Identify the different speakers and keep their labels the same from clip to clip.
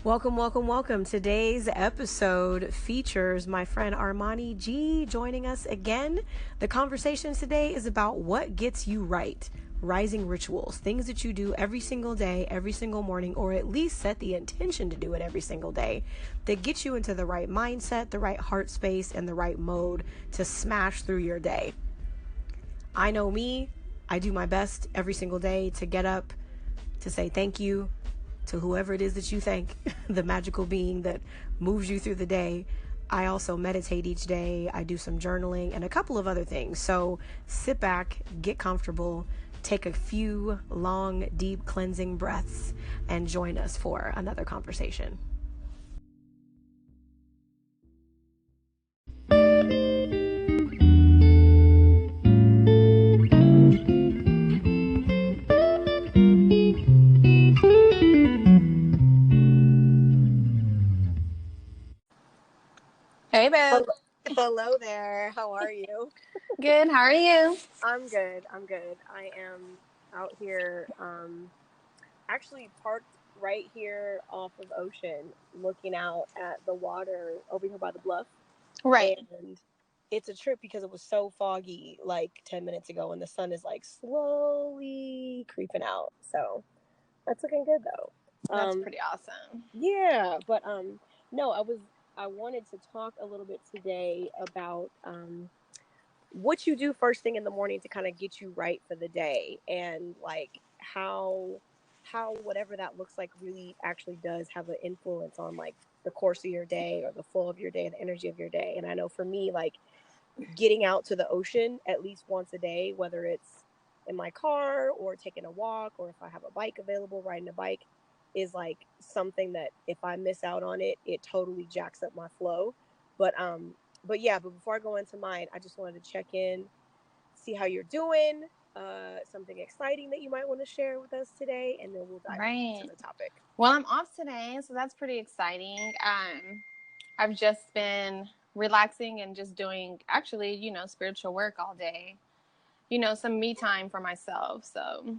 Speaker 1: Welcome, welcome, welcome. Today's episode features my friend Armani G joining us again. The conversation today is about what gets you right. Rising rituals, things that you do every single day, every single morning, or at least set the intention to do it every single day that gets you into the right mindset, the right heart space, and the right mode to smash through your day. I know me, I do my best every single day to get up, to say thank you to whoever it is that you thank, the magical being that moves you through the day. I also meditate each day. I do some journaling and a couple of other things. So sit back, get comfortable, take a few long, deep cleansing breaths, and join us for another conversation.
Speaker 2: Hey, babe.
Speaker 1: Hello there. How are you?
Speaker 2: Good. How are you?
Speaker 1: I'm good. I am out here, actually parked right here off of Ocean, looking out at the water over here by the bluff.
Speaker 2: Right.
Speaker 1: And it's a trip because it was so foggy like 10 minutes ago, and the sun is like slowly creeping out. So that's looking good though.
Speaker 2: That's pretty awesome.
Speaker 1: Yeah, but no, I wanted to talk a little bit today about what you do first thing in the morning to kind of get you right for the day, and like how whatever that looks like really actually does have an influence on like the course of your day or the flow of your day, the energy of your day. And I know for me, like getting out to the ocean at least once a day, whether it's in my car or taking a walk, or if I have a bike available, riding a bike is like something that if I miss out on it, it totally jacks up my flow. But before I go into mine, I just wanted to check in, see how you're doing, something exciting that you might want to share with us today, and then we'll dive into the topic.
Speaker 2: Well, I'm off today, so that's pretty exciting. I've just been relaxing and just doing, actually, spiritual work all day. Some me time for myself. So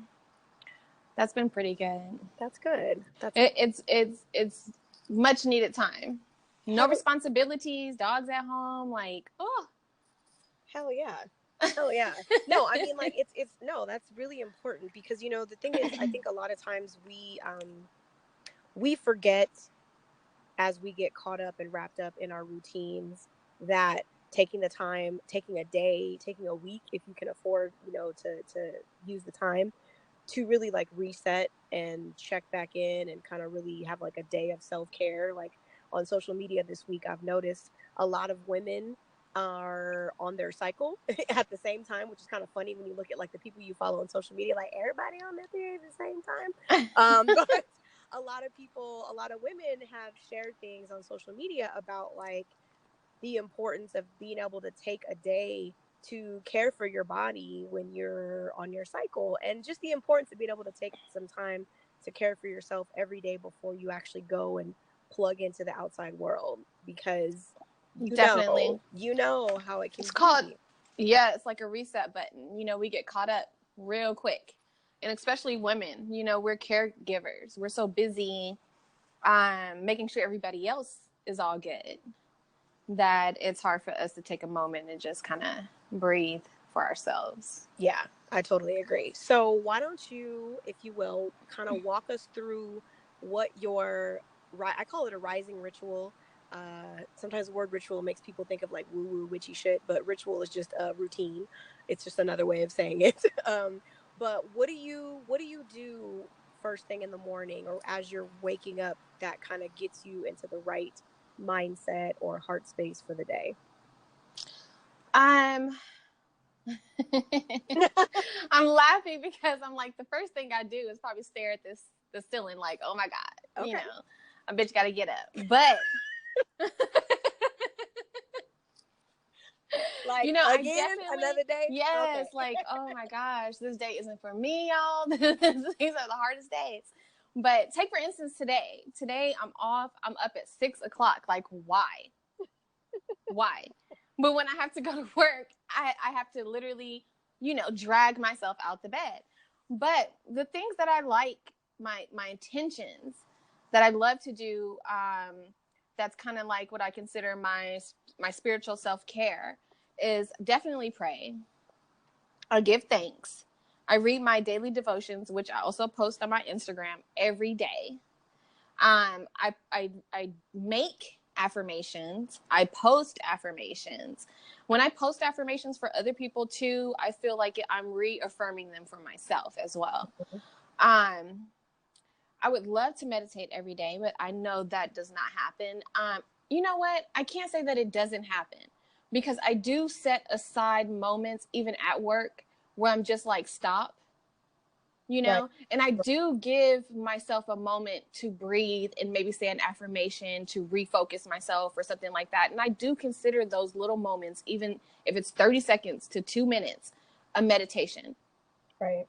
Speaker 2: that's been pretty good.
Speaker 1: That's good.
Speaker 2: It's much needed time. No responsibilities, dogs at home, like, oh.
Speaker 1: Hell yeah. Hell yeah. No, I mean, like, it's no, that's really important because, the thing is, I think a lot of times we forget as we get caught up and wrapped up in our routines that taking the time, taking a day, taking a week, if you can afford, to use the time to really like reset and check back in and kind of really have like a day of self-care. Like on social media this week, I've noticed a lot of women are on their cycle at the same time, which is kind of funny when you look at like the people you follow on social media, like everybody on their period at the same time. But a lot of women have shared things on social media about like the importance of being able to take a day to care for your body when you're on your cycle, and just the importance of being able to take some time to care for yourself every day before you actually go and plug into the outside world, because
Speaker 2: definitely
Speaker 1: know how it can
Speaker 2: it's called
Speaker 1: be.
Speaker 2: Yeah, it's like a reset button. We get caught up real quick, and especially women, we're caregivers. We're so busy making sure everybody else is all good that it's hard for us to take a moment and just kind of breathe for ourselves.
Speaker 1: Yeah, I totally agree. So why don't you, if you will, kind of walk us through what I call it a rising ritual. Sometimes the word ritual makes people think of like woo-woo witchy shit, but ritual is just a routine. It's just another way of saying it. But what do you do first thing in the morning or as you're waking up that kind of gets you into the right mindset or heart space for the day?
Speaker 2: I'm laughing because I'm like, the first thing I do is probably stare at the ceiling like, oh my God,
Speaker 1: okay.
Speaker 2: A bitch got to get up. But
Speaker 1: like, again, I definitely, another day.
Speaker 2: Yes, okay. Like, oh my gosh, this day isn't for me, y'all. These are the hardest days. But take for instance today I'm off. I'm up at 6:00. Like, why? But when I have to go to work, I have to literally, drag myself out the bed. But the things that I like, my intentions that I love to do, that's kind of like what I consider my spiritual self-care, is definitely pray. I give thanks. I read my daily devotions, which I also post on my Instagram every day. I make affirmations. I post affirmations. When I post affirmations for other people too, I feel like I'm reaffirming them for myself as well. Um, I would love to meditate every day, but I know that does not happen. You know what? I can't say that it doesn't happen, because I do set aside moments, even at work, where I'm just like, stop,
Speaker 1: Right.
Speaker 2: and I do give myself a moment to breathe and maybe say an affirmation to refocus myself or something like that. And I do consider those little moments, even if it's 30 seconds to 2 minutes, a meditation.
Speaker 1: Right.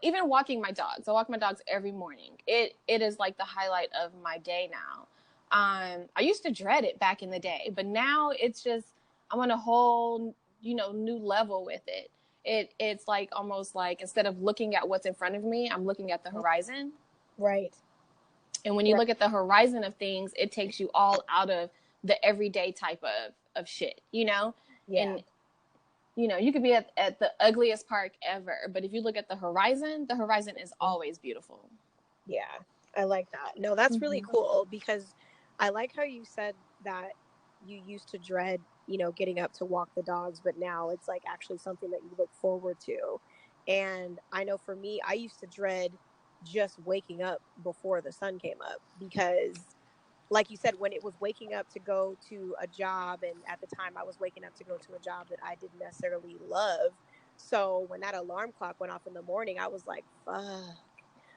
Speaker 2: Even walking my dogs. I walk my dogs every morning. It is like the highlight of my day now. I used to dread it back in the day, but now it's just, I'm on a whole, new level with it. It's like almost like, instead of looking at what's in front of me, I'm looking at the horizon.
Speaker 1: Right.
Speaker 2: And when you look at the horizon of things, it takes you all out of the everyday type of shit,
Speaker 1: Yeah.
Speaker 2: And you could be at the ugliest park ever, but if you look at the horizon is always beautiful.
Speaker 1: Yeah. I like that. No, that's really cool, because I like how you said that you used to dread, getting up to walk the dogs, but now it's like actually something that you look forward to. And I know for me, I used to dread just waking up before the sun came up, because like you said, when it was waking up to go to a job, and at the time I was waking up to go to a job that I didn't necessarily love. So when that alarm clock went off in the morning, I was like, fuck.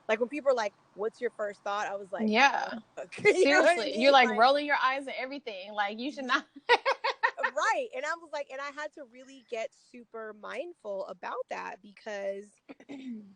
Speaker 1: Like when people are like, what's your first thought? I was like,
Speaker 2: Yeah.
Speaker 1: fuck. You know what I
Speaker 2: Seriously.
Speaker 1: mean?
Speaker 2: You're like rolling your eyes and everything. Like, you should not.
Speaker 1: Right. And I was like, and I had to really get super mindful about that, because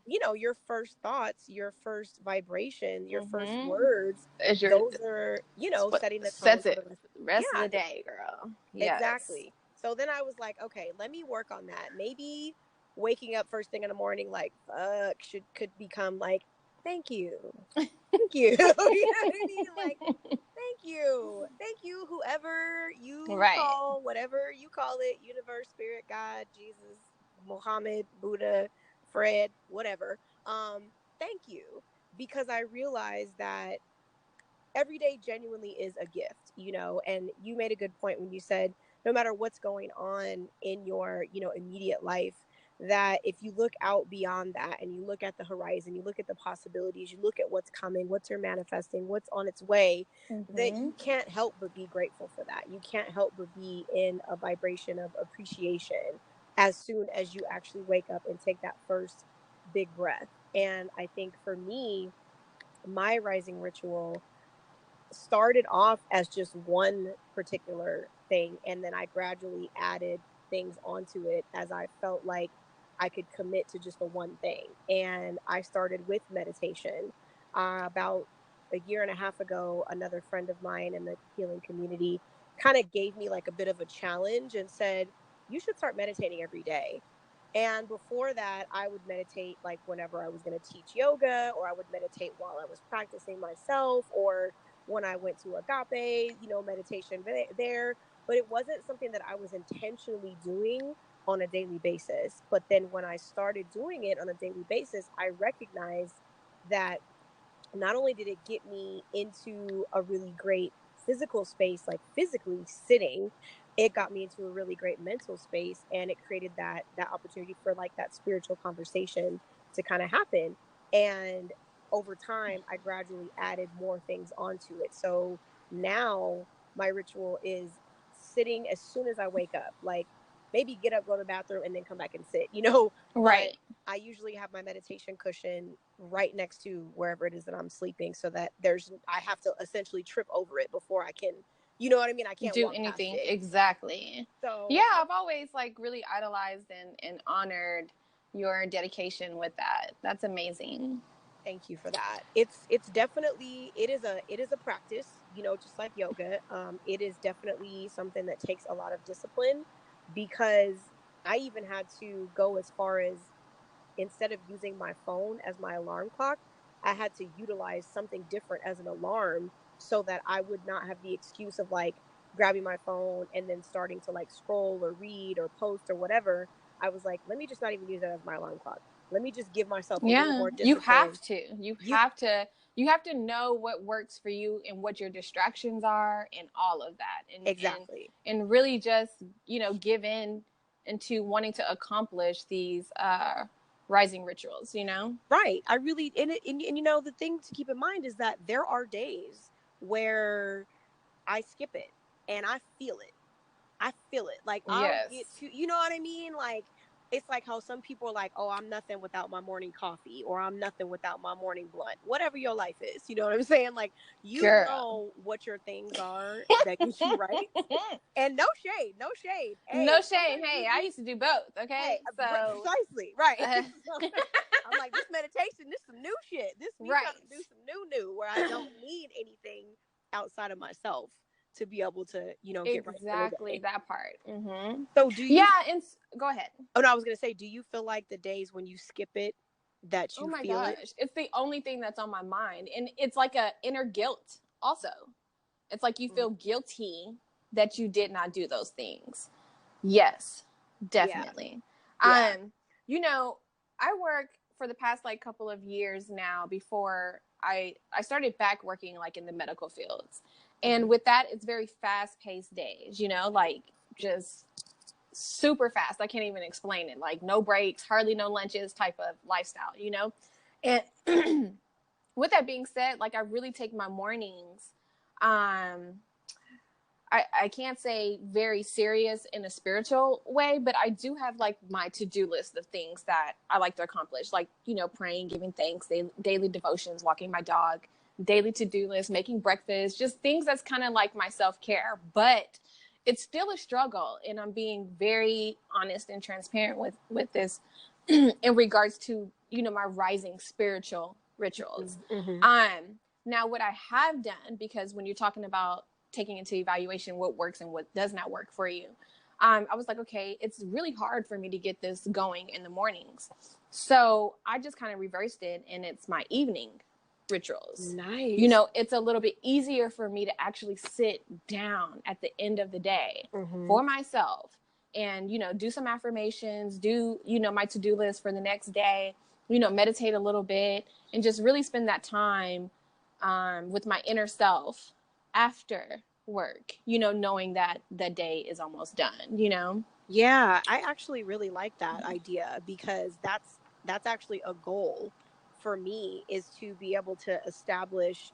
Speaker 1: your first thoughts, your first vibration, your first words,
Speaker 2: As your
Speaker 1: those are,
Speaker 2: what
Speaker 1: setting the tone
Speaker 2: sets
Speaker 1: for
Speaker 2: it
Speaker 1: the rest.
Speaker 2: rest of
Speaker 1: Yeah,
Speaker 2: the day, girl. Yes.
Speaker 1: exactly. So then I was like, okay, let me work on that. Maybe waking up first thing in the morning, like, fuck, could become like, thank you. Thank you. You know what I mean? Like, thank you. Thank you, whoever you
Speaker 2: Right.
Speaker 1: call, whatever you call it, universe, spirit, God, Jesus, Muhammad, Buddha, Fred, whatever. Thank you. Because I realized that every day genuinely is a gift, and you made a good point when you said no matter what's going on in your, immediate life, that if you look out beyond that and you look at the horizon, you look at the possibilities, you look at what's coming, what's manifesting, what's on its way, that you can't help but be grateful for that. You can't help but be in a vibration of appreciation as soon as you actually wake up and take that first big breath. And I think for me, my rising ritual started off as just one particular thing, and then I gradually added things onto it as I felt like I could commit to just the one thing. And I started with meditation. About a year and a half ago, another friend of mine in the healing community kind of gave me like a bit of a challenge and said, you should start meditating every day. And before that, I would meditate like whenever I was going to teach yoga, or I would meditate while I was practicing myself, or when I went to agape, meditation there. But it wasn't something that I was intentionally doing on a daily basis. But then when I started doing it on a daily basis, I recognized that not only did it get me into a really great physical space, like physically sitting, it got me into a really great mental space, and it created that opportunity for like that spiritual conversation to kind of happen. And over time, I gradually added more things onto it. So now my ritual is sitting as soon as I wake up, like maybe get up, go to the bathroom, and then come back and sit, but
Speaker 2: Right.
Speaker 1: I usually have my meditation cushion right next to wherever it is that I'm sleeping, so that I have to essentially trip over it before I can, you know what I mean? I can't
Speaker 2: Do
Speaker 1: walk past
Speaker 2: anything.
Speaker 1: it.
Speaker 2: Exactly.
Speaker 1: So
Speaker 2: Yeah, I've always like really idolized and honored your dedication with that. That's amazing.
Speaker 1: thank you for that. It's definitely, it is a practice. just like yoga, it is definitely something that takes a lot of discipline, because I even had to go as far as, instead of using my phone as my alarm clock, I had to utilize something different as an alarm, so that I would not have the excuse of like grabbing my phone and then starting to like scroll or read or post or whatever. I was like, let me just not even use that as my alarm clock. Let me just give myself a little
Speaker 2: Yeah,
Speaker 1: more
Speaker 2: you
Speaker 1: discipline.
Speaker 2: have to. You
Speaker 1: You
Speaker 2: have to. You have to know what works for you and what your distractions are and all of that,
Speaker 1: exactly.
Speaker 2: and really just give in into wanting to accomplish these rising rituals.
Speaker 1: Right. I really, and the thing to keep in mind is that there are days where I skip it and I feel it. I feel it. Like, I'll get
Speaker 2: Yes.
Speaker 1: to, you know what I mean? Like, it's like how some people are like, oh, I'm nothing without my morning coffee, or I'm nothing without my morning blunt, whatever your life is. You know what I'm saying? Like,
Speaker 2: Girl.
Speaker 1: what your things are that get you right. And no shade, no shade.
Speaker 2: No
Speaker 1: Hey,
Speaker 2: shame.
Speaker 1: sometimes
Speaker 2: Hey, I
Speaker 1: you
Speaker 2: used to do both.
Speaker 1: hey,
Speaker 2: Okay, so
Speaker 1: precisely, right.
Speaker 2: uh,
Speaker 1: So, I'm like, this meditation, this some new shit. This me trying to
Speaker 2: right.
Speaker 1: do some new, where I don't need anything outside of myself to be able to, get right for the
Speaker 2: Exactly
Speaker 1: day.
Speaker 2: that part.
Speaker 1: So do
Speaker 2: Yeah,
Speaker 1: you?
Speaker 2: and go ahead.
Speaker 1: Oh no, I was gonna say, do you feel like the days when you skip it, that
Speaker 2: Oh
Speaker 1: you
Speaker 2: my
Speaker 1: feel it?
Speaker 2: gosh, it's the only thing that's on my mind, and it's like a inner guilt. Also, it's like you
Speaker 1: Mm.
Speaker 2: feel guilty that you did not do those things. Yes,
Speaker 1: Yeah,
Speaker 2: definitely.
Speaker 1: yeah.
Speaker 2: You know, I work for the past like couple of years now. Before I started back working like in the medical fields, and
Speaker 1: Hmm.
Speaker 2: with that, it's very fast paced days. Like just super fast. I can't even explain it. Like no breaks, hardly no lunches type of lifestyle. And with that being said, like I really take my mornings, um, I can't say very serious in a spiritual way, but I do have like my to-do list of things that I like to accomplish, like, praying, giving thanks, daily devotions, walking my dog, daily to-do list, making breakfast, just things that's kind of like my self-care. But it's still a struggle. And I'm being very honest and transparent with this in regards to, my rising spiritual rituals.
Speaker 1: Hmm.
Speaker 2: Now what I have done, because when you're talking about taking into evaluation what works and what does not work for you, I was like, okay, it's really hard for me to get this going in the mornings. So I just kind of reversed it, and it's my evening rituals.
Speaker 1: Nice.
Speaker 2: It's a little bit easier for me to actually sit down at the end of the day
Speaker 1: Hmm.
Speaker 2: for myself and, do some affirmations, do, my to-do list for the next day, meditate a little bit, and just really spend that time with my inner self after work, knowing that the day is almost done.
Speaker 1: Yeah, I actually really like that idea, because that's actually a goal for me, is to be able to establish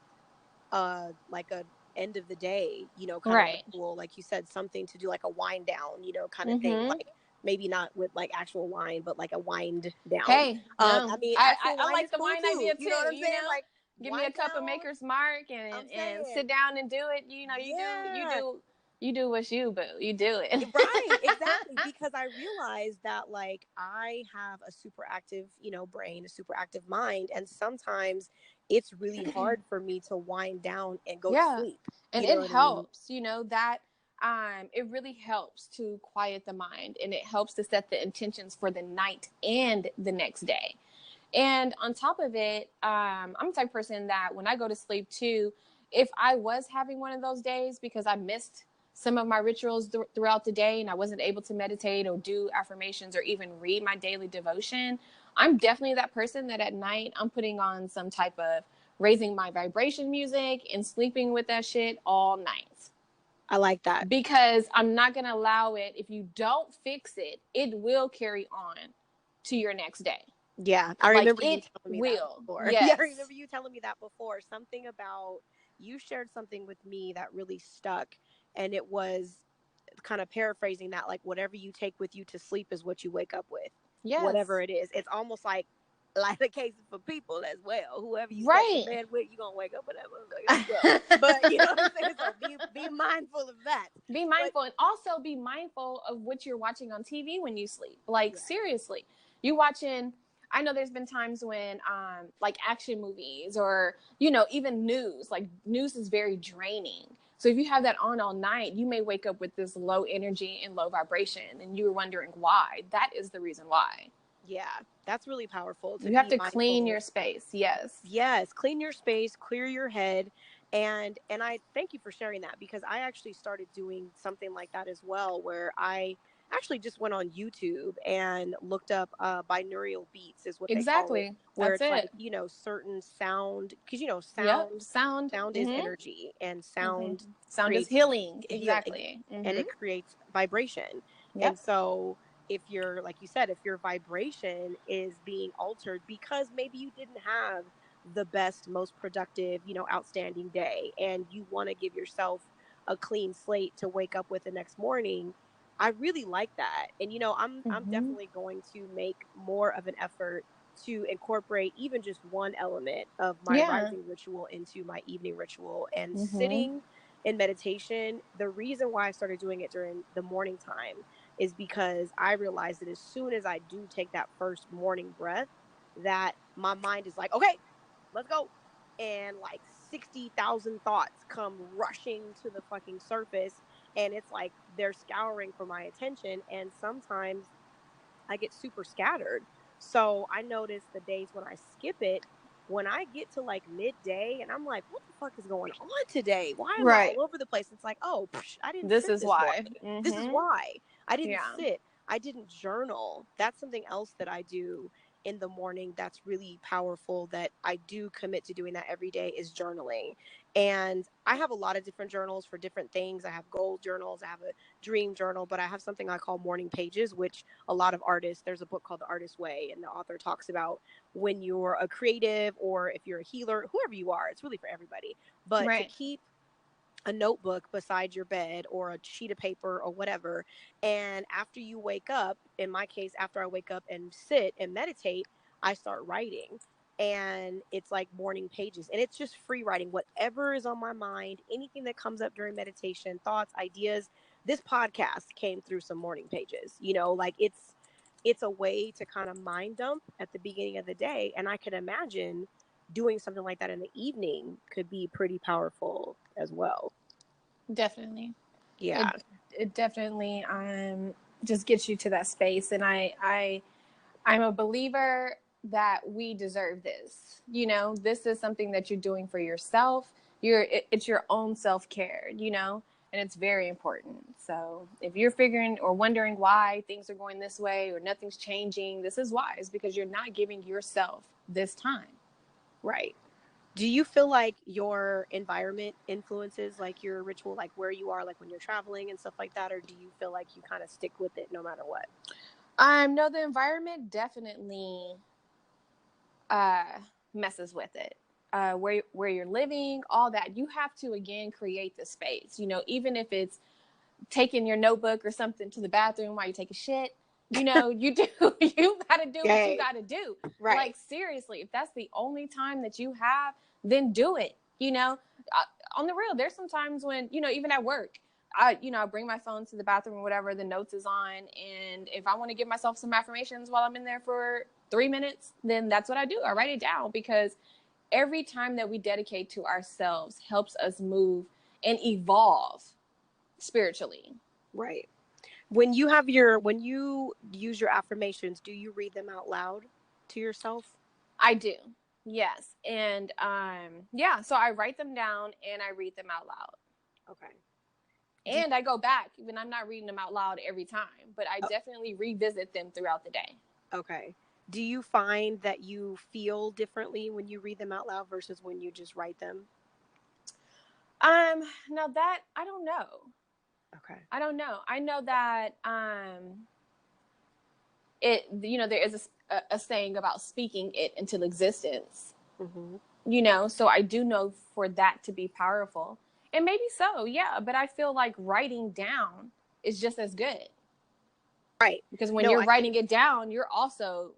Speaker 1: like a end of the day, kind of
Speaker 2: Right.
Speaker 1: ritual, like you said, something to do, like a wind down, kind of thing,
Speaker 2: Mm-hmm.
Speaker 1: like maybe not with like actual wine, but like a wind down.
Speaker 2: Hey, no,
Speaker 1: I mean,
Speaker 2: I
Speaker 1: actual wine
Speaker 2: like
Speaker 1: is
Speaker 2: the
Speaker 1: cool
Speaker 2: wine
Speaker 1: too,
Speaker 2: idea
Speaker 1: you know what
Speaker 2: too.
Speaker 1: I'm saying? Like,
Speaker 2: Give me a
Speaker 1: wind
Speaker 2: cup of
Speaker 1: down.
Speaker 2: Maker's Mark and
Speaker 1: I'm
Speaker 2: sit
Speaker 1: saying,
Speaker 2: down and do it.
Speaker 1: yeah.
Speaker 2: You do what you boo. You do it.
Speaker 1: Right, exactly. Because I realized that, like, I have a super active, brain, a super active mind. And sometimes it's really hard for me to wind down and go to
Speaker 2: Yeah,
Speaker 1: sleep.
Speaker 2: and
Speaker 1: You know
Speaker 2: it
Speaker 1: what I mean?
Speaker 2: helps. That it really helps to quiet the mind, and it helps to set the intentions for the night and the next day. And on top of it, I'm the type of person that when I go to sleep too, if I was having one of those days because I missed some of my rituals throughout the day and I wasn't able to meditate or do affirmations or even read my daily devotion, I'm definitely that person that at night I'm putting on some type of raising my vibration music and sleeping with that shit all night.
Speaker 1: I like that.
Speaker 2: Because I'm not going to allow it. If you don't fix it, it will carry on to your next day.
Speaker 1: Yeah, I
Speaker 2: Like
Speaker 1: remember you
Speaker 2: it
Speaker 1: telling me that
Speaker 2: will.
Speaker 1: before. Yeah, I
Speaker 2: Yes.
Speaker 1: remember you telling me that before. Something about, you shared something with me that really stuck, and it was kind of paraphrasing that, like, whatever you take with you to sleep is what you wake up with. Whatever
Speaker 2: Yes.
Speaker 1: it is. It's almost like the case for people as well. Whoever you step to
Speaker 2: Right.
Speaker 1: bed with, you're gonna wake up with that motherfucker as well. But you know what I'm saying? So be mindful of that.
Speaker 2: Be
Speaker 1: But
Speaker 2: mindful, and also be mindful of what you're watching on TV when you sleep. Like
Speaker 1: yeah.
Speaker 2: seriously. You watching I know there's been times when, like action movies or, you know, even news, like news is very draining. So if you have that on all night, you may wake up with this low energy and low vibration, and you're wondering why. That is the reason why.
Speaker 1: Yeah, that's really powerful to
Speaker 2: You have
Speaker 1: be
Speaker 2: to clean
Speaker 1: mindful.
Speaker 2: your space. Yes.
Speaker 1: Yes, clean your space, clear your head. And I thank you for sharing that, because I actually started doing something like that as well, where I actually just went on YouTube and looked up binaural beats is what they call it,
Speaker 2: Exactly.
Speaker 1: where
Speaker 2: That's
Speaker 1: it's like,
Speaker 2: it.
Speaker 1: certain sound, because
Speaker 2: Yep.
Speaker 1: sound
Speaker 2: Sound.
Speaker 1: sound is
Speaker 2: Mm-hmm.
Speaker 1: energy, and
Speaker 2: Mm-hmm.
Speaker 1: sound
Speaker 2: Sound is
Speaker 1: creates
Speaker 2: healing.
Speaker 1: heal,
Speaker 2: Exactly.
Speaker 1: and
Speaker 2: Mm-hmm.
Speaker 1: it creates vibration. And
Speaker 2: Yep.
Speaker 1: so if you're, like you said, if your vibration is being altered because maybe you didn't have the best, most productive, outstanding day, and you want to give yourself a clean slate to wake up with the next morning, I really like that. And I'm
Speaker 2: Mm-hmm.
Speaker 1: definitely going to make more of an effort to incorporate even just one element of my
Speaker 2: Yeah.
Speaker 1: rising ritual into my evening ritual. And
Speaker 2: Mm-hmm.
Speaker 1: sitting in meditation, the reason why I started doing it during the morning time is because I realized that as soon as I do take that first morning breath, that my mind is like, okay, let's go. And like 60,000 thoughts come rushing to the fucking surface. And it's like they're scouring for my attention. And sometimes I get super scattered. So I notice the days when I skip it, when I get to like midday and I'm like, what the fuck is going on today? Why am I
Speaker 2: Right.
Speaker 1: all over the place? It's like, oh, I didn't
Speaker 2: This
Speaker 1: sit
Speaker 2: is
Speaker 1: this
Speaker 2: why.
Speaker 1: morning. This is
Speaker 2: Mm-hmm.
Speaker 1: why. I didn't
Speaker 2: Yeah.
Speaker 1: sit. I didn't journal. That's something else that I do in the morning that's really powerful, that I do commit to doing that every day, is journaling. And I have a lot of different journals for different things. I have goal journals, I have a dream journal, but I have something I call morning pages, which a lot of artists, there's a book called The Artist's Way, and the author talks about when you're a creative or if you're a healer, whoever you are, it's really for everybody. But to
Speaker 2: Right.
Speaker 1: keep a notebook beside your bed or a sheet of paper or whatever. And after you wake up, in my case, after I wake up and sit and meditate, I start writing. And it's like morning pages. And it's just free writing, whatever is on my mind, anything that comes up during meditation, thoughts, ideas. This podcast came through some morning pages, like it's a way to kind of mind dump at the beginning of the day. And I can imagine doing something like that in the evening could be pretty powerful as well.
Speaker 2: Definitely.
Speaker 1: Yeah.
Speaker 2: It definitely just gets you to that space. And I'm a believer that we deserve this. You know, this is something that you're doing for yourself. It's your own self-care, you know, and it's very important. So if you're figuring or wondering why things are going this way or nothing's changing, this is why. It's because you're not giving yourself this time.
Speaker 1: Right. Do you feel like your environment influences like your ritual, like where you are, like when you're traveling and stuff like that? Or do you feel like you kind of stick with it no matter what?
Speaker 2: No, the environment definitely uh, messes with it. Where you're living, all that, you have to again create the space. You know, even if it's taking your notebook or something to the bathroom while you take a shit, you know, you do you got to do what you
Speaker 1: Hey,
Speaker 2: got to do.
Speaker 1: right.
Speaker 2: Like seriously, if that's the only time that you have, then do it. You know, on the real, there's some times when even at work. I bring my phone to the bathroom or whatever, the notes is on. And if I want to give myself some affirmations while I'm in there for 3 minutes, then that's what I do. I write it down because every time that we dedicate to ourselves helps us move and evolve spiritually.
Speaker 1: Right. When you use your affirmations, do you read them out loud to yourself?
Speaker 2: I do. Yes. And yeah, so I write them down and I read them out loud.
Speaker 1: Okay. Do
Speaker 2: And I go back, even I'm not reading them out loud every time, but I
Speaker 1: oh,
Speaker 2: definitely revisit them throughout the day.
Speaker 1: okay. Do you find that you feel differently when you read them out loud versus when you just write them?
Speaker 2: Now that I don't know.
Speaker 1: Okay.
Speaker 2: I don't know. I know that there is a saying about speaking it into existence.
Speaker 1: Mm-hmm.
Speaker 2: So I do know for that to be powerful. And maybe so, yeah, but I feel like writing down is just as good.
Speaker 1: Right.
Speaker 2: Because when
Speaker 1: No,
Speaker 2: you're
Speaker 1: I think.
Speaker 2: writing it down, you're also,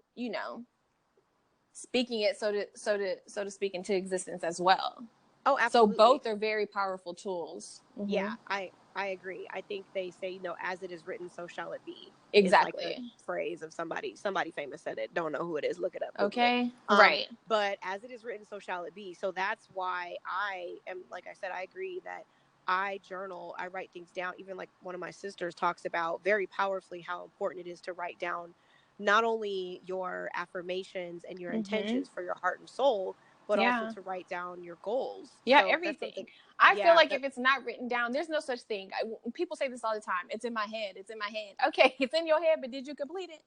Speaker 2: speaking it so to speak into existence as well.
Speaker 1: Oh,
Speaker 2: So
Speaker 1: absolutely.
Speaker 2: both are very powerful tools.
Speaker 1: Yeah,
Speaker 2: Mm-hmm.
Speaker 1: I agree. I think they say, as it is written, so shall it be, is like the
Speaker 2: Exactly.
Speaker 1: phrase of somebody famous said it. Don't know who it is. Look it up, Google it.
Speaker 2: Okay. Right.
Speaker 1: But as it is written, so shall it be. So that's why I am, like I said, I agree that I journal, I write things down. Even like one of my sisters talks about very powerfully how important it is to write down not only your affirmations and your
Speaker 2: Mm-hmm.
Speaker 1: intentions for your heart and soul, but also
Speaker 2: Yeah.
Speaker 1: to write down your goals.
Speaker 2: Yeah,
Speaker 1: So that's
Speaker 2: everything.
Speaker 1: something,
Speaker 2: I feel
Speaker 1: yeah,
Speaker 2: like if it's not written down, there's no such thing. People say this all the time. It's in my head. It's in my head. Okay, it's in your head, but did you complete it?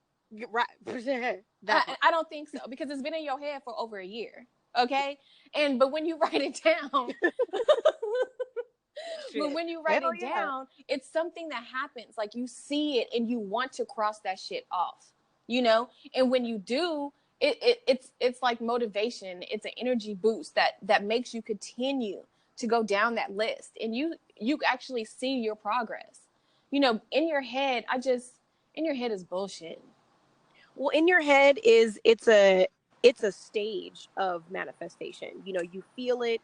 Speaker 1: right. That part.
Speaker 2: I don't think so, because it's been in your head for over a year. Okay, but when you write it down, but
Speaker 1: Shit.
Speaker 2: when you write
Speaker 1: Hell
Speaker 2: it
Speaker 1: yeah.
Speaker 2: down, it's something that happens. Like, you see it and you want to cross that shit off, you know. And when you do, it's like motivation. It's an energy boost that makes you continue to go down that list, and you actually see your progress. You know, in your head is bullshit.
Speaker 1: Well, in your head is it's a stage of manifestation. You feel it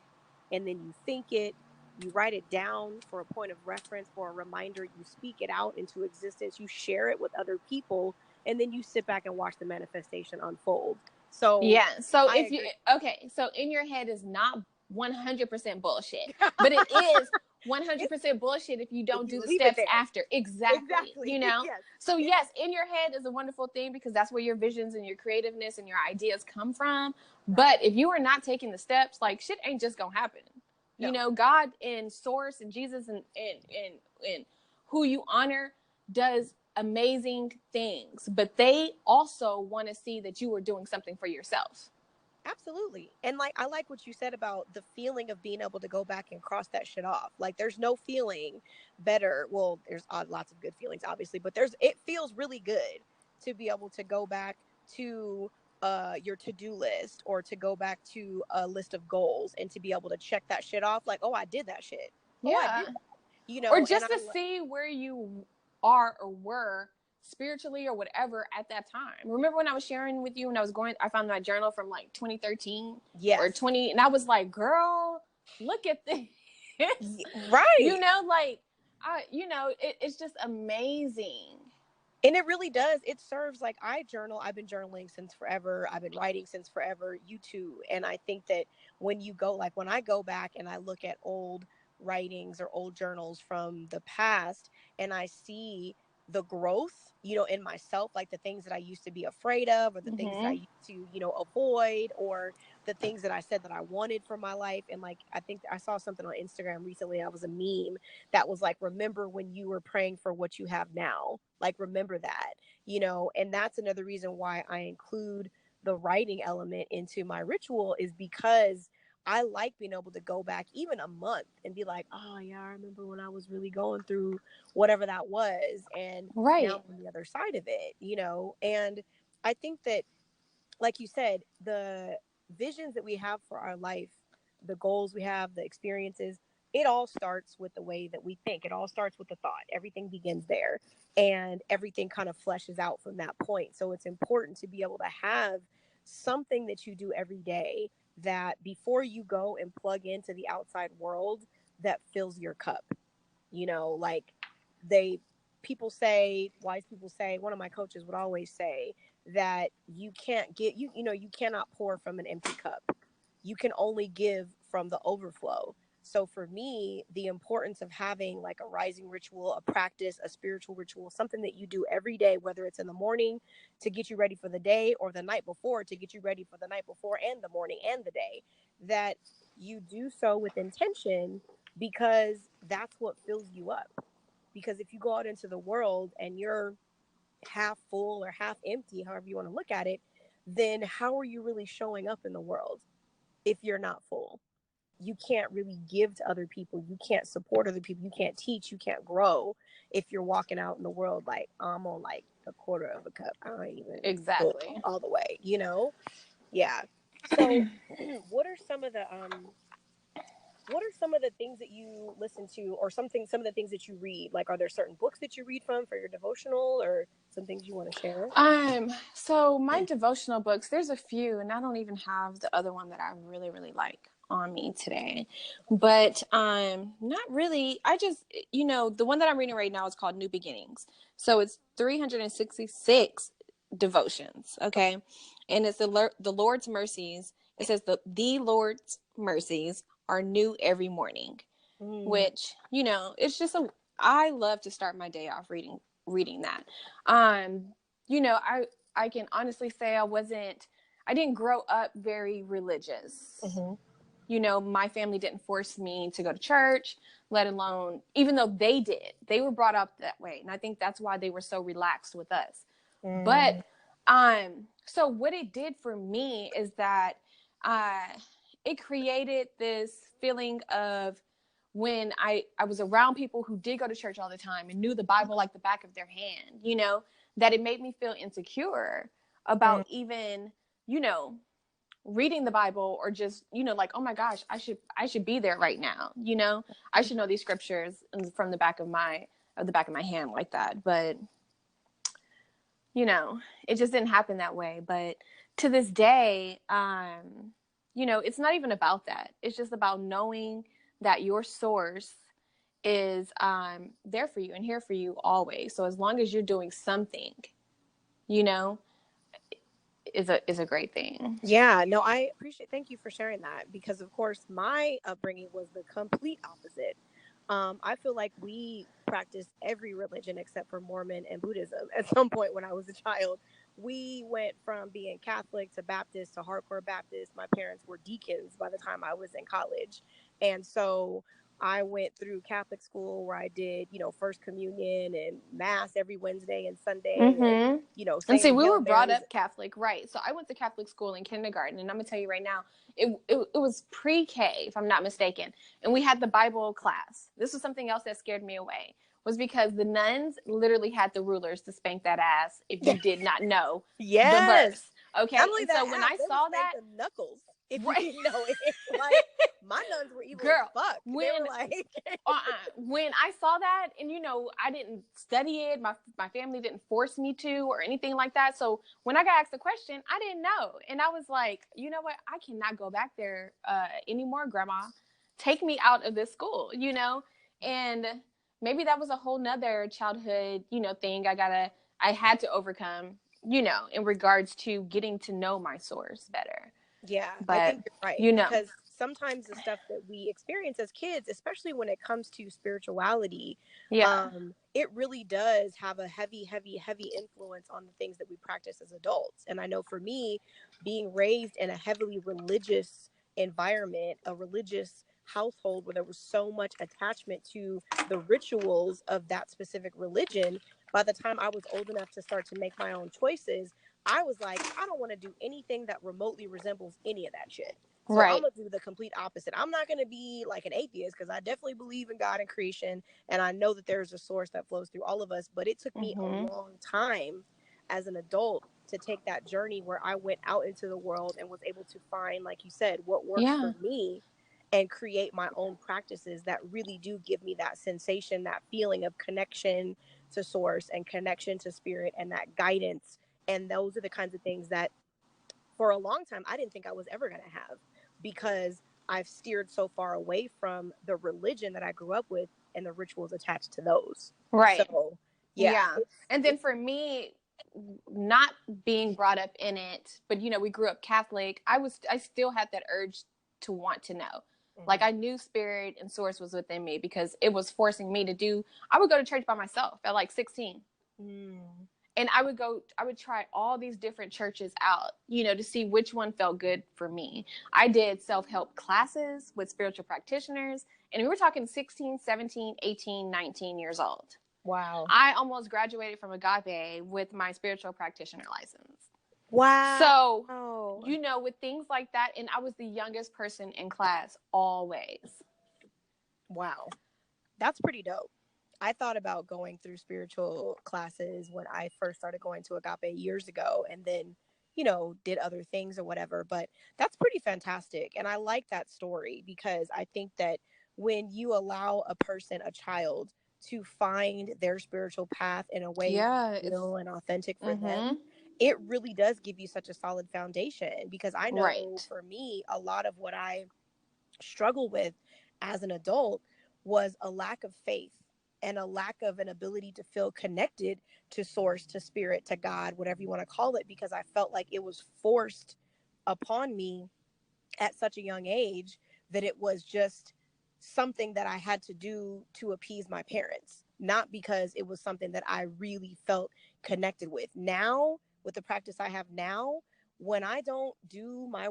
Speaker 1: and then you think it, you write it down for a point of reference, for a reminder, you speak it out into existence, you share it with other people, and then you sit back and watch the manifestation unfold. So
Speaker 2: Yeah. So
Speaker 1: I
Speaker 2: if you
Speaker 1: agree.
Speaker 2: okay, so in your head is not 100% bullshit, but it is
Speaker 1: It's
Speaker 2: 100% bullshit if you
Speaker 1: if
Speaker 2: don't do
Speaker 1: you
Speaker 2: the
Speaker 1: leave it
Speaker 2: steps
Speaker 1: there.
Speaker 2: after. Exactly.
Speaker 1: Exactly.
Speaker 2: You know?
Speaker 1: Yes.
Speaker 2: So
Speaker 1: It's
Speaker 2: yes, in your head is a wonderful thing, because that's where your visions and your creativeness and your ideas come from.
Speaker 1: right.
Speaker 2: But if you are not taking the steps, like, shit ain't just gonna happen. You
Speaker 1: No.
Speaker 2: know, God and source and Jesus and who you honor does amazing things, but they also want to see that you are doing something for yourself.
Speaker 1: Absolutely. And like I like what you said about the feeling of being able to go back and cross that shit off. Like there's no feeling better. Well, there's lots of good feelings obviously, but it feels really good to be able to go back to your to-do list, or to go back to a list of goals and to be able to check that shit off, like, oh, I did that shit. Oh, I
Speaker 2: Yeah.
Speaker 1: did that.
Speaker 2: Or
Speaker 1: And
Speaker 2: just to see where you are or were spiritually or whatever at that time. Remember when I was sharing with you when I found my journal from like 2013 or
Speaker 1: yes.
Speaker 2: 20, and I was like, girl, look at this.
Speaker 1: Right.
Speaker 2: You know, like, it's just amazing.
Speaker 1: And it really does. It serves, like, I journal. I've been journaling since forever. I've been writing since forever. You too. And I think that when I go back and I look at old writings or old journals from the past, and I see the growth, in myself, like the things that I used to be afraid of, or the things that I
Speaker 2: Mm-hmm.
Speaker 1: used to, avoid, or the things that I said that I wanted for my life. And like, I think I saw something on Instagram recently. I was a meme that was like, remember when you were praying for what you have now, like, remember that, and that's another reason why I include the writing element into my ritual, is because I like being able to go back even a month and be like, oh yeah, I remember when I was really going through whatever that was, and now
Speaker 2: Right.
Speaker 1: I'm on the other side of it, and I think that, like you said, the visions that we have for our life, the goals we have, the experiences, it all starts with the way that we think. It all starts with the thought. Everything begins there, and everything kind of fleshes out from that point. So it's important to be able to have something that you do every day, that before you go and plug into the outside world, that fills your cup. Like, they wise people say, one of my coaches would always say that you can't get you cannot pour from an empty cup. You can only give from the overflow. So for me, the importance of having like a rising ritual, a practice, a spiritual ritual, something that you do every day, whether it's in the morning to get you ready for the day, or the night before to get you ready for the night before and the morning and the day, that you do so with intention, because that's what fills you up. Because if you go out into the world and you're half full or half empty, however you want to look at it, then how are you really showing up in the world if you're not full? You can't really give to other people. You can't support other people. You can't teach. You can't grow if you're walking out in the world like, I'm on like a quarter of a cup. I ain't even full
Speaker 2: Exactly.
Speaker 1: all the way. Yeah. So, what are some of the things that you listen to, or some of the things that you read? Like, are there certain books that you read from for your devotional, or some things you want to share?
Speaker 2: So my devotional books, there's a few, and I don't even have the other one that I really, really like. on me today, but not really. I just, the one that I'm reading right now is called New Beginnings. So it's 366 devotions, okay? And it's the Lord's mercies. It says the Lord's mercies are new every morning, which, it's just I love to start my day off reading that. I can honestly say I didn't grow up very religious. My family didn't force me to go to church, let alone, even though they did, they were brought up that way. And I think that's why they were so relaxed with us. But, so what it did for me is that, it created this feeling of when I was around people who did go to church all the time and knew the Bible like the back of their hand, that it made me feel insecure about even, reading the Bible, or just, like, oh my gosh, I should be there right now. I should know these scriptures from the back of my hand like that. But, it just didn't happen that way. But to this day, it's not even about that. It's just about knowing that your source is there for you and here for you always. So as long as you're doing something, is a great thing.
Speaker 1: Yeah, no, I appreciate. Thank you for sharing that, because of course my upbringing was the complete opposite. I feel like we practiced every religion except for Mormon and Buddhism. At some point when I was a child, we went from being Catholic to Baptist to hardcore Baptist. My parents were deacons by the time I was in college. And so I went through Catholic school where I did, First Communion and Mass every Wednesday and Sunday. And,
Speaker 2: and see, we
Speaker 1: Hail
Speaker 2: were brought
Speaker 1: Marys.
Speaker 2: up Catholic, right? So I went to Catholic school in kindergarten, and I'm gonna tell you right now, it was pre-K, if I'm not mistaken, and we had the Bible class. This was something else that scared me away, was because the nuns literally had the rulers to spank that ass if you did not know the verse. Okay,
Speaker 1: not only
Speaker 2: and
Speaker 1: that,
Speaker 2: so when I saw that,
Speaker 1: the knuckles, if you didn't know it, like my nuns were evil as fuck. They were like,
Speaker 2: when I saw that, and I didn't study it, my family didn't force me to or anything like that. So when I got asked a question, I didn't know, and I was like, you know what, I cannot go back there anymore, Grandma. Take me out of this school, and maybe that was a whole nother childhood, thing I had to overcome, in regards to getting to know my source better.
Speaker 1: Yeah,
Speaker 2: but
Speaker 1: I think you're right. Because sometimes the stuff that we experience as kids, especially when it comes to spirituality, it really does have a heavy, heavy, heavy influence on the things that we practice as adults. And I know for me, being raised in a heavily religious environment, a religious household where there was so much attachment to the rituals of that specific religion, by the time I was old enough to start to make my own choices, I was like, I don't want to do anything that remotely resembles any of that shit. So I'm going to do the complete opposite. I'm not going to be like an atheist, because I definitely believe in God and creation. And I know that there's a source that flows through all of us. But it took me a long time as an adult to take that journey where I went out into the world and was able to find, like you said, what works for me, and create my own practices that really do give me that sensation, that feeling of connection to source and connection to spirit and that guidance. And those are the kinds of things that for a long time I didn't think I was ever going to have, because I've steered so far away from the religion that I grew up with and the rituals attached to those.
Speaker 2: Right.
Speaker 1: So,
Speaker 2: yeah. And then for me, not being brought up in it, but we grew up Catholic, I still had that urge to want to know. Like, I knew spirit and source was within me, because it was forcing me to I would go to church by myself at like 16. And I would try all these different churches out, to see which one felt good for me. I did self-help classes with spiritual practitioners, and we were talking 16, 17, 18, 19 years old.
Speaker 1: Wow.
Speaker 2: I almost graduated from Agape with my spiritual practitioner license.
Speaker 1: Wow.
Speaker 2: So, with things like that, and I was the youngest person in class always.
Speaker 1: Wow. That's pretty dope. I thought about going through spiritual classes when I first started going to Agape years ago, and then, did other things or whatever. But that's pretty fantastic. And I like that story, because I think that when you allow a child, to find their spiritual path in a way real and authentic for them, it really does give you such a solid foundation. Because I know for me, a lot of what I struggle with as an adult was a lack of faith and a lack of an ability to feel connected to source, to spirit, to God, whatever you want to call it, because I felt like it was forced upon me at such a young age that it was just something that I had to do to appease my parents, not because it was something that I really felt connected with. Now, with the practice I have now, when I don't do my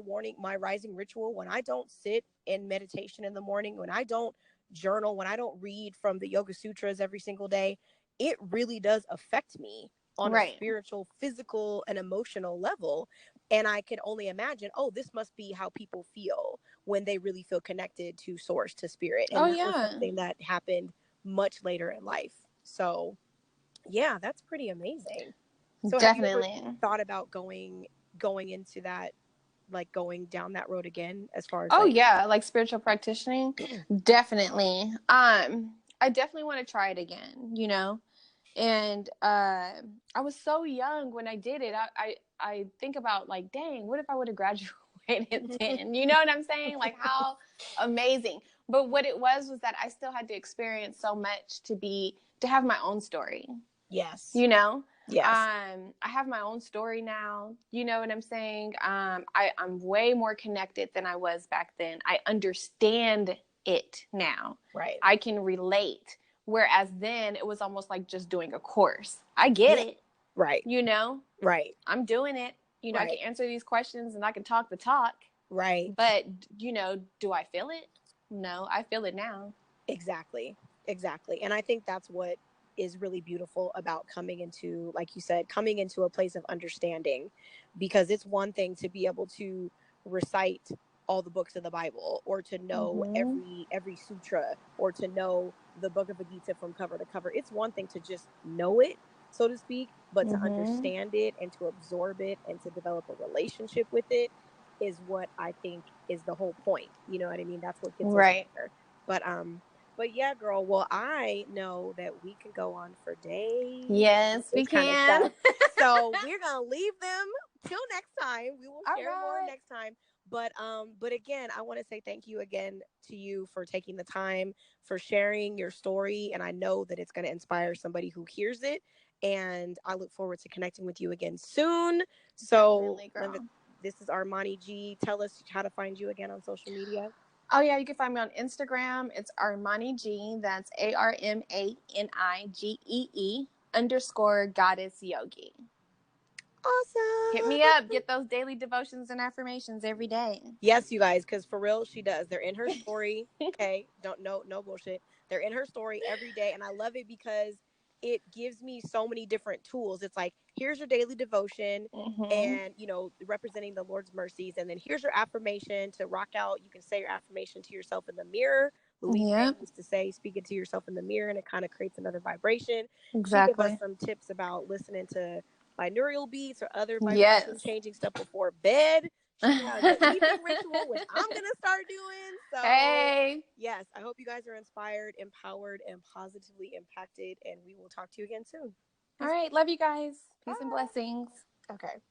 Speaker 1: rising ritual, when I don't sit in meditation in the morning, when I don't journal, when I don't read from the Yoga Sutras every single day, it really does affect me on a
Speaker 2: Right.
Speaker 1: spiritual, physical, and emotional level. And I can only imagine, oh, this must be how people feel when they really feel connected to source, to spirit.
Speaker 2: Oh
Speaker 1: And that was
Speaker 2: yeah.
Speaker 1: something that happened much later in life. So yeah, that's pretty amazing. So have you ever
Speaker 2: Definitely.
Speaker 1: thought about going into that, like going down that road again, as far as
Speaker 2: Oh
Speaker 1: like
Speaker 2: yeah, like spiritual practicing? Definitely. I definitely want to try it again, you know? And I was so young when I did it. I think about like, dang, what if I would have graduated then? You know what I'm saying? Like how amazing. But what it was that I still had to experience so much to have my own story.
Speaker 1: yes.
Speaker 2: You know?
Speaker 1: Yes.
Speaker 2: I have my own story now. You know what I'm saying? I'm way more connected than I was back then. I understand it now.
Speaker 1: Right.
Speaker 2: I can relate. Whereas then it was almost like just doing a course. I get
Speaker 1: Yeah.
Speaker 2: it.
Speaker 1: Right.
Speaker 2: You know,
Speaker 1: Right.
Speaker 2: I'm doing it. You know, I
Speaker 1: Right.
Speaker 2: can answer these questions and I can talk the talk.
Speaker 1: Right.
Speaker 2: But, you know, do I feel it? No, I feel it now.
Speaker 1: Exactly. Exactly. And I think that's what is really beautiful about coming into, like you said, coming into a place of understanding, because it's one thing to be able to recite all the books of the Bible, or to know every sutra, or to know the Bhagavad Gita from cover to cover. It's one thing to just know it, so to speak, but to understand it and to absorb it and to develop a relationship with it is what I think is the whole point. You know what I mean? That's what gets us
Speaker 2: Right.
Speaker 1: there. But yeah, girl, well, I know that we can go on for days
Speaker 2: Yes,
Speaker 1: with
Speaker 2: we
Speaker 1: this kind of
Speaker 2: can.
Speaker 1: stuff. So we're gonna leave them till next time. We will
Speaker 2: All
Speaker 1: share more
Speaker 2: right.
Speaker 1: next time. But again, I want to say thank you again to you for taking the time, for sharing your story. And I know that it's gonna inspire somebody who hears it. And I look forward to connecting with you again soon. So this is Armani G. Tell us how to find you again on social media.
Speaker 2: Oh yeah, you can find me on Instagram. It's Armani G. That's ARMANIGEE_Goddess Yogi.
Speaker 1: Awesome.
Speaker 2: Hit me up. Get those daily devotions and affirmations every day.
Speaker 1: Yes, you guys, because for real, she does. They're in her story. Okay, don't no bullshit. They're in her story every day, and I love it because it gives me so many different tools. It's like, here's your daily devotion, and representing the Lord's mercies, and then here's your affirmation to rock out. You can say your affirmation to yourself in the mirror. Louise Hay used to say, "Speak it to yourself in the mirror," and it kind of creates another vibration. She gave us some tips about listening to binaural beats or other vibration changing stuff before bed. She has an evening ritual, which I'm going to start doing. So, yes, I hope you guys are inspired, empowered, and positively impacted. And we will talk to you again soon.
Speaker 2: All right. Love you guys. Peace and blessings.
Speaker 1: Okay.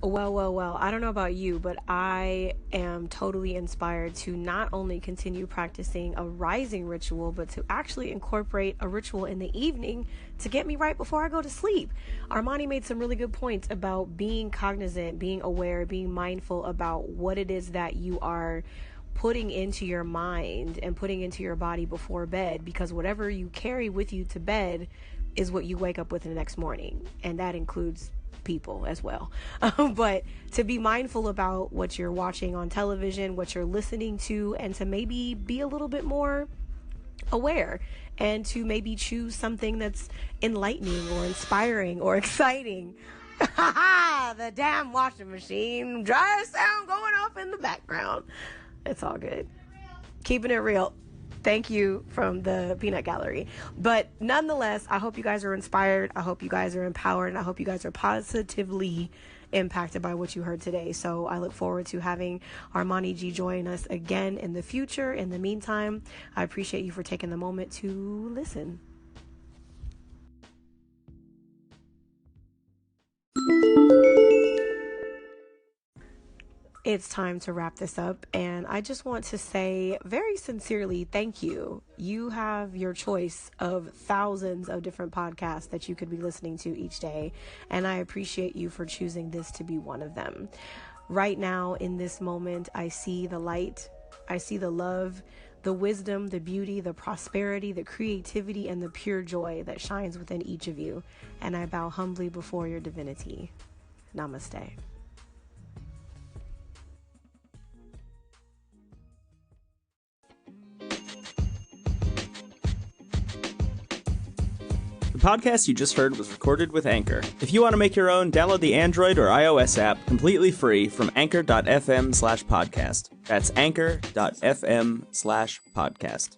Speaker 1: Well. I don't know about you, but I am totally inspired to not only continue practicing a rising ritual, but to actually incorporate a ritual in the evening to get me right before I go to sleep. Armani made some really good points about being cognizant, being aware, being mindful about what it is that you are putting into your mind and putting into your body before bed, because whatever you carry with you to bed is what you wake up with the next morning, and that includes people as well. But to be mindful about what you're watching on television, what you're listening to, and to maybe be a little bit more aware, and to maybe choose something that's enlightening or inspiring or exciting. The damn washing machine dryer sound going off in the background. It's all good. Keeping it real. Thank you from the Peanut Gallery. But nonetheless, I hope you guys are inspired. I hope you guys are empowered. And I hope you guys are positively impacted by what you heard today. So I look forward to having Armani G join us again in the future. In the meantime, I appreciate you for taking the moment to listen. it's time to wrap this up, and I just want to say very sincerely thank you. You have your choice of thousands of different podcasts that you could be listening to each day, and I appreciate you for choosing this to be one of them. Right now, in this moment, I see the light, I see the love, the wisdom, the beauty, the prosperity, the creativity, and the pure joy that shines within each of you, and I bow humbly before your divinity. Namaste.
Speaker 3: The podcast you just heard was recorded with Anchor. If you want to make your own, download the Android or iOS app completely free from anchor.fm/podcast. That's anchor.fm/podcast.